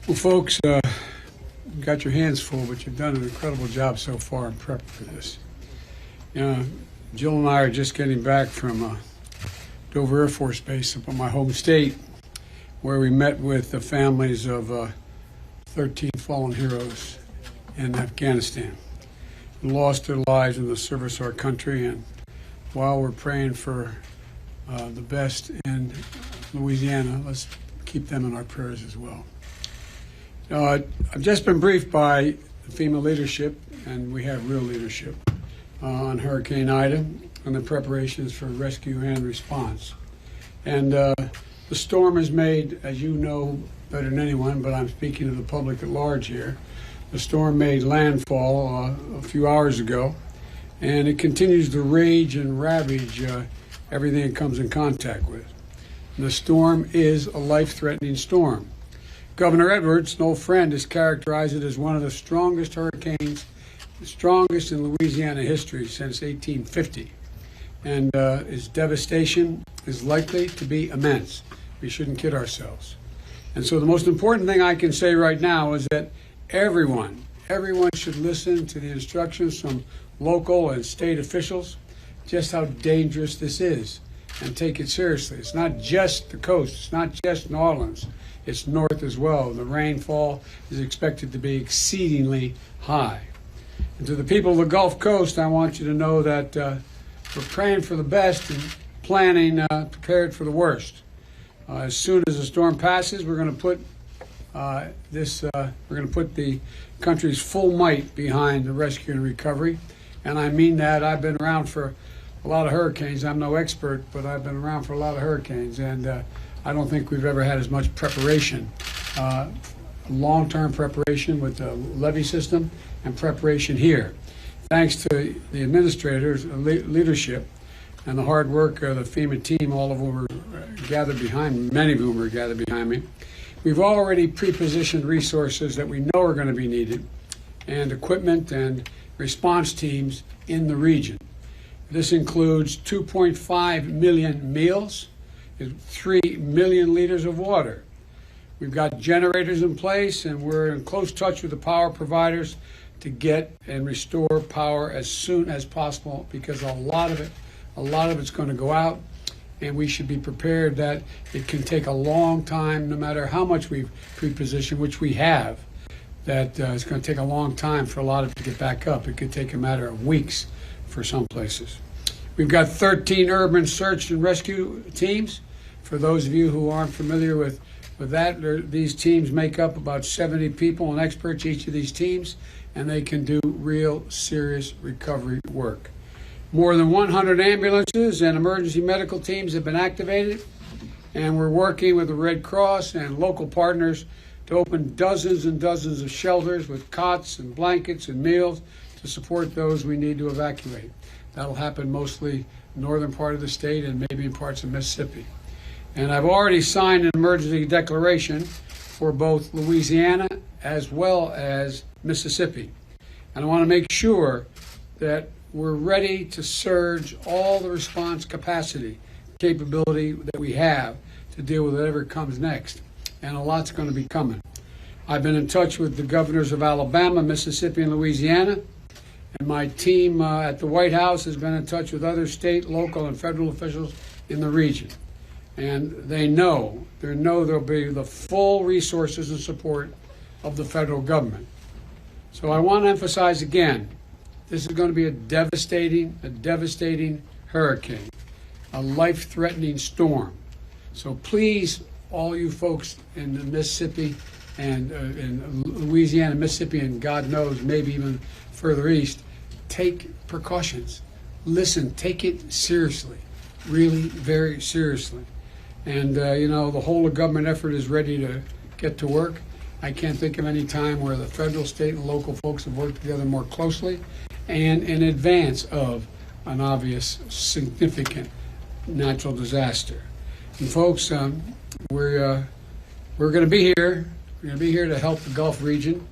Well, folks, you've got your hands full, but you've done an incredible job so far in prep for this. You know, Jill and I are just getting back from Dover Air Force Base up in my home state, where we met with the families of 13 fallen heroes in Afghanistan who lost their lives in the service of our country. And while we're praying for the best in Louisiana, let's keep them in our prayers as well. I've just been briefed by the FEMA leadership, and we have real leadership, on Hurricane Ida and the preparations for rescue and response. And the storm has made, as you know better than anyone, but I'm speaking to the public at large here, the storm made landfall a few hours ago, and it continues to rage and ravage everything it comes in contact with. And the storm is a life-threatening storm. Governor Edwards, an old friend, has characterized it as one of the strongest hurricanes, the strongest in Louisiana history since 1850. And its devastation is likely to be immense. We shouldn't kid ourselves. And so the most important thing I can say right now is that everyone should listen to the instructions from local and state officials, just how dangerous this is, and take it seriously. It's not just the coast, it's not just New Orleans. It's north as well. The rainfall is expected to be exceedingly high. And to the people of the Gulf Coast, I want you to know that we're praying for the best and planning, prepared for the worst. As soon as the storm passes, we're going to put the country's full might behind the rescue and recovery. And I mean that. I've been around for a lot of hurricanes. I'm no expert, but I've been around for a lot of hurricanes, and I don't think we've ever had as much preparation, long-term preparation with the levee system and preparation here. Thanks to the administrators, leadership, and the hard work of the FEMA team, all of whom are gathered behind me, many of whom are gathered behind me, we've already pre-positioned resources that we know are going to be needed, and equipment and response teams in the region. This includes 2.5 million meals, 3 million liters of water. We've got generators in place, and we're in close touch with the power providers to get and restore power as soon as possible, because a lot of it's going to go out, and we should be prepared that it can take a long time, no matter how much we've pre-positioned, which we have, that it's going to take a long time for a lot of it to get back up. It could take a matter of weeks for some places. We've got 13 urban search and rescue teams. For those of you who aren't familiar with that, these teams make up about 70 people and experts, each of these teams, and they can do real serious recovery work. More than 100 ambulances and emergency medical teams have been activated, and we're working with the Red Cross and local partners to open dozens and dozens of shelters with cots and blankets and meals to support those we need to evacuate. That'll happen mostly northern part of the state and maybe in parts of Mississippi. And I've already signed an emergency declaration for both Louisiana as well as Mississippi. And I want to make sure that we're ready to surge all the response capability that we have to deal with whatever comes next. And a lot's going to be coming. I've been in touch with the governors of Alabama, Mississippi, and Louisiana. And my team at the White House has been in touch with other state, local, and federal officials in the region. And they know there'll be the full resources and support of the federal government. So I want to emphasize again, this is going to be a devastating hurricane, a life-threatening storm. So please, all you folks in the Mississippi and in Louisiana, Mississippi, and God knows, maybe even further east, take precautions. Listen, take it seriously, really very seriously. And, the whole government effort is ready to get to work. I can't think of any time where the federal, state, and local folks have worked together more closely and in advance of an obvious, significant natural disaster. And folks, we're going to be here. We're going to be here to help the Gulf region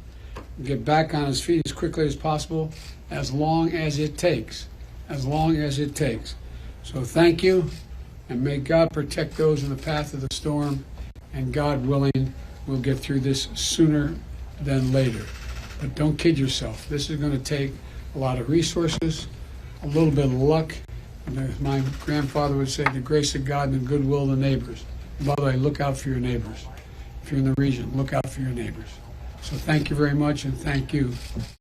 get back on its feet as quickly as possible, as long as it takes. So thank you, and may God protect those in the path of the storm, and God willing, we'll get through this sooner than later. But don't kid yourself. This is going to take a lot of resources, a little bit of luck, and as my grandfather would say, the grace of God and the goodwill of the neighbors. And by the way, look out for your neighbors. If you're in the region, look out for your neighbors. So thank you very much, and thank you.